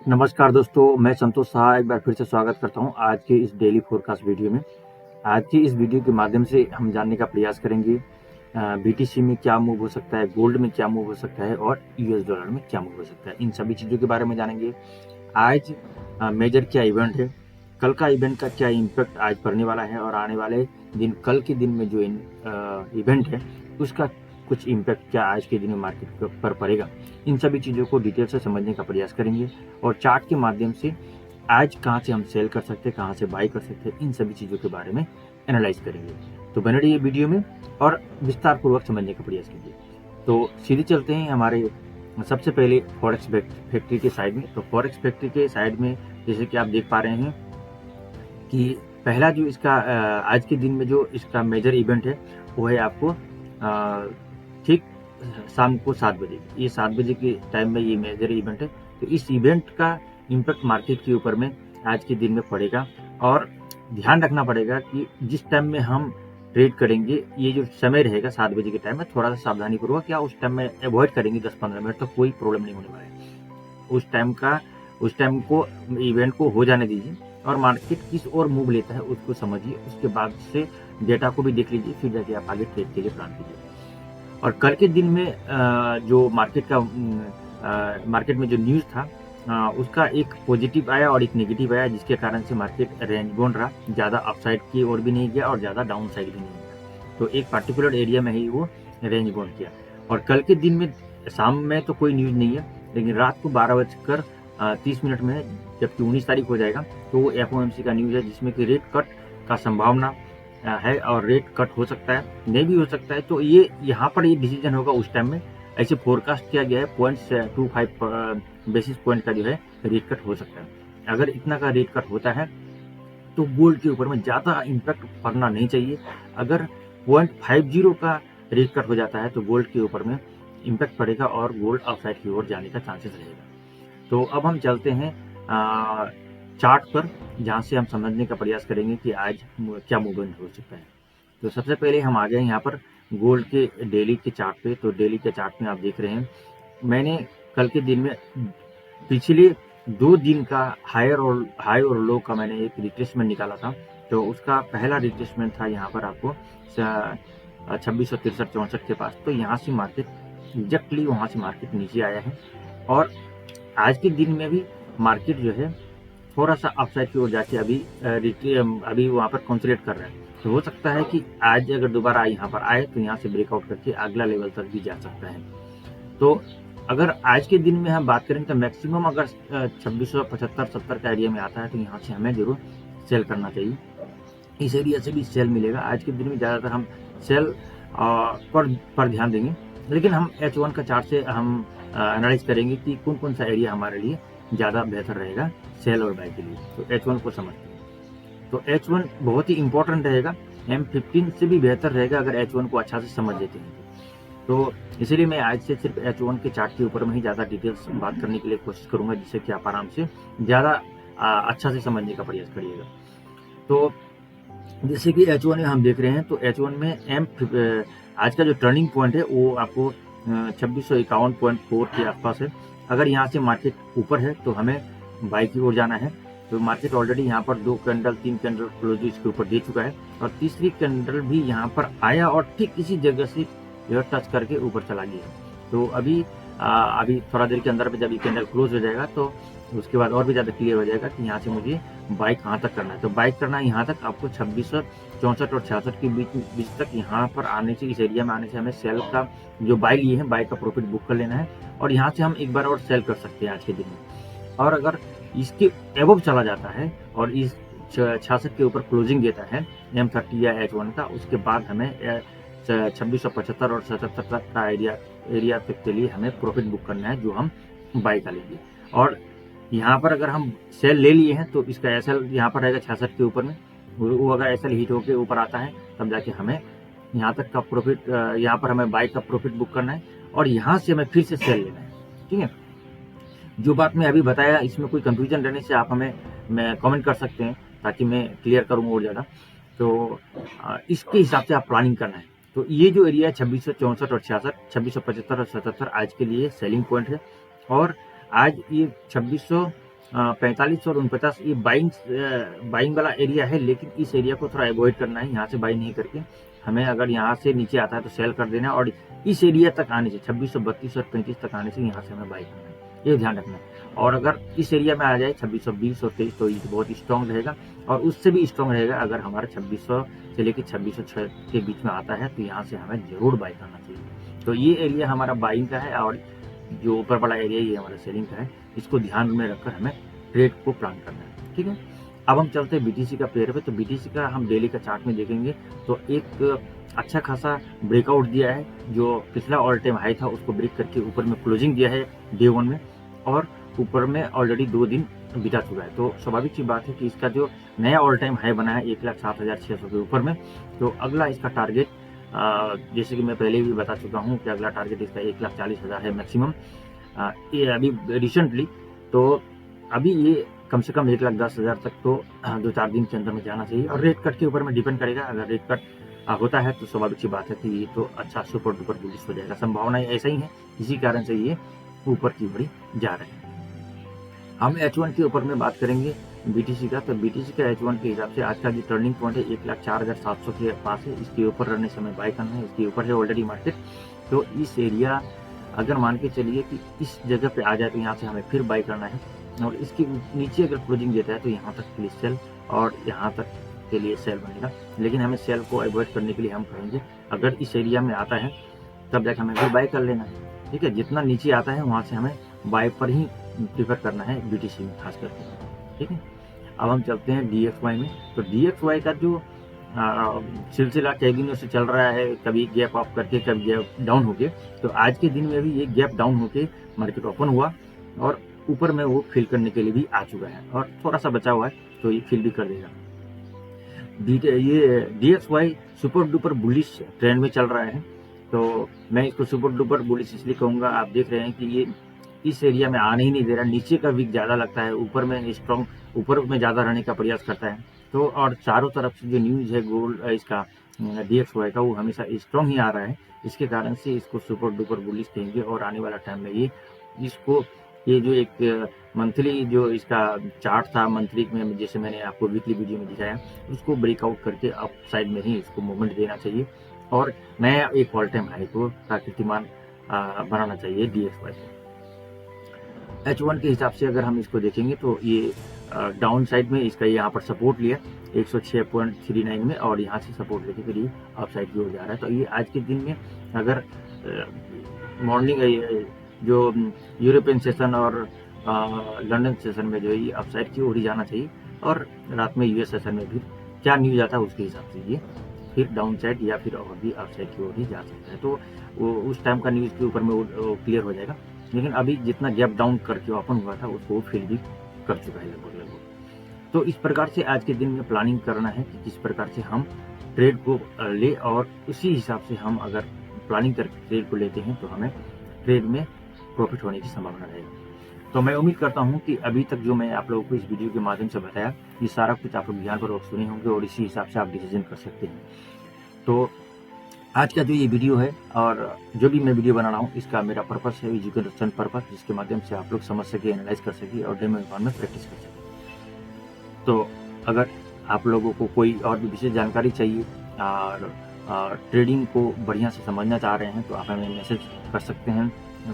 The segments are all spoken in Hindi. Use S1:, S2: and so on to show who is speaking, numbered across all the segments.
S1: नमस्कार दोस्तों, मैं संतोष शाह एक बार फिर से स्वागत करता हूं आज के इस डेली फोरकास्ट वीडियो में। आज की इस वीडियो के माध्यम से हम जानने का प्रयास करेंगे बीटीसी में क्या मूव हो सकता है, गोल्ड में क्या मूव हो सकता है और यूएस डॉलर में क्या मूव हो सकता है। इन सभी चीज़ों के बारे में जानेंगे। आज मेजर क्या इवेंट है, कल का इवेंट का क्या इम्पैक्ट आज पड़ने वाला है और आने वाले दिन कल के दिन में जो इवेंट है उसका कुछ इम्पैक्ट क्या आज के दिन में मार्केट पर पड़ेगा। इन सभी चीज़ों को डिटेल से समझने का प्रयास करेंगे और चार्ट के माध्यम से आज कहाँ से हम सेल कर सकते हैं, कहाँ से बाई कर सकते हैं, इन सभी चीज़ों के बारे में एनालाइज करेंगे। तो बने रहिए वीडियो में और विस्तार पूर्वक समझने का प्रयास कीजिए। तो सीधे चलते हैं हमारे सबसे पहले फॉरेक्स फैक्ट्री के साइड में। तो फॉरेक्स फैक्ट्री के साइड में जैसे कि आप देख पा रहे हैं कि पहला जो इसका आज के दिन में जो इसका मेजर इवेंट है वो है आपको ठीक शाम को 7 बजे। ये 7 बजे के टाइम में ये मेजर इवेंट है। तो इस इवेंट का इम्पैक्ट मार्केट के ऊपर में आज के दिन में पड़ेगा और ध्यान रखना पड़ेगा कि जिस टाइम में हम ट्रेड करेंगे ये जो समय रहेगा 7 बजे के टाइम में थोड़ा सा सावधानी पूर्वक या उस टाइम में अवॉइड करेंगे 10-15 मिनट तो कोई प्रॉब्लम नहीं होने वाला है। उस टाइम को इवेंट को हो जाने दीजिए और मार्केट किस ओर मूव लेता है उसको समझिए। उसके बाद से डेटा को भी देख लीजिए, फिर जाके आप आगे ट्रेड के लिए प्लान कीजिए। और कल के दिन में जो मार्केट में जो न्यूज़ था उसका एक पॉजिटिव आया और एक नेगेटिव आया, जिसके कारण से मार्केट रेंज बाउंड रहा। ज़्यादा अपसाइड की ओर भी नहीं गया और ज़्यादा डाउन साइड भी नहीं गया। तो एक पर्टिकुलर एरिया में ही वो रेंज बाउंड किया। और कल के दिन में शाम में तो कोई न्यूज़ नहीं है, लेकिन रात को 12:30 में जबकि 19 तारीख हो जाएगा तो वो एफओएमसी का न्यूज़ है, जिसमें कि रेट कट का संभावना है और रेट कट हो सकता है, नहीं भी हो सकता है। तो ये यहाँ पर ये डिसीजन होगा उस टाइम में। ऐसे फोरकास्ट किया गया है 0.25 बेसिस पॉइंट का जो है रेट कट हो सकता है। अगर इतना का रेट कट होता है तो गोल्ड के ऊपर में ज़्यादा इम्पैक्ट पड़ना नहीं चाहिए। अगर 0.50 का रेट कट हो जाता है तो गोल्ड के ऊपर में इम्पैक्ट पड़ेगा और गोल्ड अपसाइड की ओर जाने का चांसेस रहेगा। तो अब हम चलते हैं चार्ट पर, जहाँ से हम समझने का प्रयास करेंगे कि आज क्या मूवमेंट हो सकता है। तो सबसे पहले हम आ गए यहाँ पर गोल्ड के डेली के चार्ट पे। तो डेली के चार्ट में आप देख रहे हैं मैंने कल के दिन में पिछले 2 दिन का हाई और लो का मैंने एक रिट्रेसमेंट निकाला था। तो उसका पहला रिट्रेसमेंट था यहाँ पर आपको 2663-64 के पास। तो यहाँ से मार्केट एग्जैक्टली वहाँ से मार्केट नीचे आया है और आज के दिन में भी मार्केट जो है थोड़ा सा अपसाइड की ओर जाके अभी वहाँ पर कंसोलिडेट कर रहा है। तो हो सकता है कि आज अगर दोबारा यहाँ पर आए तो यहाँ से ब्रेकआउट करके अगला लेवल तक भी जा सकता है। तो अगर आज के दिन में हम बात करें तो मैक्सिमम अगर 2675-70 का एरिया में आता है तो यहाँ से हमें जरूर सेल करना चाहिए। इस एरिया से भी सेल मिलेगा। आज के दिन में ज़्यादातर हम सेल पर ध्यान देंगे, लेकिन हम H1 का चार्ट से हम एनालाइज करेंगे कि कौन कौन सा एरिया हमारे लिए ज़्यादा बेहतर रहेगा सेल और बाय के लिए। तो H1 को समझते हैं। तो H1 बहुत ही इंपॉर्टेंट रहेगा, M15 से भी बेहतर रहेगा अगर H1 को अच्छा से समझ लेते हैं। तो इसीलिए मैं आज से सिर्फ H1 के चार्ट के ऊपर में ही ज़्यादा डिटेल्स बात करने के लिए कोशिश करूँगा, जिससे कि आप आराम से ज़्यादा अच्छा से समझने का प्रयास करिएगा। तो जैसे कि H1 में हम देख रहे हैं तो H1 में आज का जो टर्निंग पॉइंट है वो आपको 2651.4 के आसपास है। अगर यहाँ से मार्केट ऊपर है तो हमें बाई की ओर जाना है। तो मार्केट ऑलरेडी यहाँ पर 2 कैंडल 3 कैंडल क्लोज इसके ऊपर दे चुका है और तीसरी कैंडल भी यहाँ पर आया और ठीक इसी जगह से यह टच करके ऊपर चला गया। तो अभी थोड़ा देर के अंदर में जब ये कैंडल क्लोज हो जाएगा तो उसके बाद और भी ज़्यादा क्लियर हो जाएगा कि यहाँ से मुझे बाई कहाँ तक करना है। तो बाई करना है यहाँ तक आपको 2664 और 66 के बीच तक यहाँ पर आने से, इस एरिया में आने से हमें सेल का जो बाई लिए हैं बाई का प्रॉफिट बुक कर लेना है और यहाँ से हम एक बार और सेल कर सकते हैं आज के दिन में। और अगर इसके एबव चला जाता है और इस 66 के ऊपर क्लोजिंग देता है M30 या H1 का, उसके बाद हमें 2675 और 77 तक का एरिया तक के लिए हमें प्रॉफिट बुक करना है, जो हम बाई का लेंगे। और यहाँ पर अगर हम सेल ले लिए हैं तो इसका एसएल यहाँ पर रहेगा 66 के ऊपर में। वो अगर एसएल हिट होकर ऊपर आता है तब जाके हमें यहाँ तक का प्रॉफिट, यहाँ पर हमें बाई का प्रॉफिट बुक करना है और यहाँ से हमें फिर से सेल लेना है। ठीक है, जो बात मैं अभी बताया इसमें कोई कंफ्यूजन रहने से आप मैं कमेंट कर सकते हैं ताकि मैं क्लियर करूँ और ज़्यादा। तो इसके हिसाब से आप प्लानिंग करना है। तो ये जो एरिया है 2664 और 66, 2675 और 77 आज के लिए सेलिंग पॉइंट है और आज ये 45 और 49 ये बाइंग वाला एरिया है, लेकिन इस एरिया को थोड़ा अवॉइड करना है। यहाँ से बाई नहीं करके हमें अगर यहाँ से नीचे आता है तो सेल कर देना है, और इस एरिया तक आने से 2632 और 35 तक आने से यहाँ से हमें बाई करना है, ये ध्यान रखना है। और अगर इस एरिया में आ जाए 2620 और 23 तो ये बहुत स्ट्रॉन्ग रहेगा, और उससे भी स्ट्रॉन्ग रहेगा अगर हमारा 2600 से लेकर 2606 के बीच में आता है, तो यहाँ से हमें जरूर बाई करना चाहिए। तो ये एरिया हमारा बाइंग का है, और जो ऊपर वाला एरिया ये हमारा सेलिंग का है। इसको ध्यान में रखकर हमें ट्रेड को प्लान करना है, ठीक है। अब हम चलते हैं बीटीसी का पेयर पे। तो बीटीसी का हम डेली का चार्ट में देखेंगे तो एक अच्छा खासा ब्रेकआउट दिया है, जो पिछला ऑल टाइम हाई था उसको ब्रेक करके ऊपर में क्लोजिंग दिया है डे 1 में, और ऊपर में ऑलरेडी 2 दिन बीता चुका है। तो स्वाभाविक सी बात है कि इसका जो नया ऑल टाइम हाई बना है 1,07,600 के ऊपर में, तो अगला इसका टारगेट जैसे कि मैं पहले भी बता चुका हूँ कि अगला टारगेट इसका 1,40,000 है मैक्सिमम। ये अभी रिसेंटली, तो अभी ये कम से कम 1,10,000 तक तो 2-4 दिन के अंदर में जाना चाहिए, और रेट कट के ऊपर में डिपेंड करेगा। अगर रेट कट होता है तो स्वाभाविक सी बात है कि ये तो अच्छा सुपर डुपर बुलिश हो जाएगा, संभावना ऐसा ही है, इसी कारण से ये ऊपर की बड़ी जा रहे हैं। हम H1 के ऊपर में बात करेंगे बीटीसी का। तो बीटीसी का H1 के हिसाब से आज का जो टर्निंग पॉइंट है 1,04,700 के पास है, इसके ऊपर रहने से हमें बाय करना है। इसके ऊपर है ऑलरेडी मार्केट, तो इस एरिया अगर मान के चलिए कि इस जगह पे आ जाए तो यहाँ से हमें फिर बाय करना है, और इसके नीचे अगर क्लोजिंग देता है तो यहाँ तक के लिए सेल और यहाँ तक के लिए सेल बनेगा। लेकिन हमें सेल को अवॉइड करने के लिए हम कहेंगे अगर इस एरिया में आता है तब जाकर हमें फिर बाय कर लेना है, ठीक है। जितना नीचे आता है वहाँ से हमें बाय पर ही प्रीफर करना है बीटीसी में खास करके, ठीक है। अब हम चलते हैं DXY में। तो DXY का जो सिलसिला कई दिनों से चल रहा है, कभी गैप अप करके कभी गैप डाउन होके, तो आज के दिन में भी ये गैप डाउन होके मार्केट ओपन हुआ, और ऊपर में वो फिल करने के लिए भी आ चुका है, और थोड़ा सा बचा हुआ है तो ये फिल भी कर देगा। ये DXY super duper bullish trend में चल रहा है, तो मैं इसको सुपर डुपर बुलिश इसलिए कहूँगा, आप देख रहे हैं कि ये इस एरिया में आने ही नहीं दे रहा, नीचे का वीक ज़्यादा लगता है, ऊपर में स्ट्रॉन्ग ऊपर में ज़्यादा रहने का प्रयास करता है। तो और चारों तरफ से जो न्यूज़ है गोल्ड इसका DXY का वो हमेशा स्ट्रॉन्ग ही आ रहा है, इसके कारण से इसको सुपर डुपर बुलिश कहेंगे। और आने वाला टाइम में ये जो एक मंथली जो इसका चार्ट था मंथली में, जैसे मैंने आपको वीकली वीडियो में दिखाया, उसको ब्रेकआउट करके अप साइड में ही इसको मूवमेंट देना चाहिए, और नया एक ऑल टाइम हाई को कीर्तिमान बनाना चाहिए DXY को। H1 के हिसाब से अगर हम इसको देखेंगे तो ये डाउन साइड में इसका यहाँ पर सपोर्ट लिया 106.39 में, और यहाँ से सपोर्ट लेके फिर ये अप साइड की ओर जा रहा है। तो ये आज के दिन में अगर मॉर्निंग जो यूरोपियन सेशन और लंदन सेशन में जो है ये अप साइड की ओर ही जाना चाहिए, और रात में US सेशन में भी क्या न्यूज आता है उसके हिसाब से ये फिर डाउन साइड या फिर और भी अप साइड की ओर ही जा सकता है। तो वो उस टाइम का न्यूज़ के ऊपर में वो क्लियर हो जाएगा। लेकिन अभी जितना गैप डाउन करके ओपन हुआ था उसको फिल भी कर चुका है लगभग। तो इस प्रकार से आज के दिन में प्लानिंग करना है कि किस प्रकार से हम ट्रेड को ले, और उसी हिसाब से हम अगर प्लानिंग करके ट्रेड को लेते हैं तो हमें ट्रेड में प्रॉफिट होने की संभावना रहेगी। तो मैं उम्मीद करता हूं कि अभी तक जो मैं आप लोगों को इस वीडियो के माध्यम से बताया, ये सारा कुछ आप लोग ध्यानपूर्वक सुने होंगे, और इसी हिसाब से आप डिसीजन कर सकते हैं। तो आज का जो ये वीडियो है और जो भी मैं वीडियो बना रहा हूँ, इसका मेरा पर्पस है एजुकेशन पर्पस, जिसके माध्यम से आप लोग समझ सके, एनालाइज कर सके और डेमो अकाउंट में प्रैक्टिस कर सके। तो अगर आप लोगों को कोई और भी विशेष जानकारी चाहिए और ट्रेडिंग को बढ़िया से समझना चाह रहे हैं, तो आप हमें मैसेज कर सकते हैं,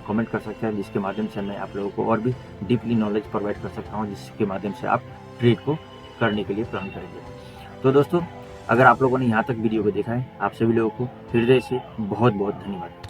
S1: कमेंट कर सकते हैं, जिसके माध्यम से मैं आप लोगों को और भी डीपली नॉलेज प्रोवाइड कर सकता हूँ, जिसके माध्यम से आप ट्रेड को करने के लिए प्लान करेंगे। तो दोस्तों, अगर आप लोगों ने यहाँ तक वीडियो को देखा है, आप सभी लोगों को हृदय से बहुत बहुत धन्यवाद।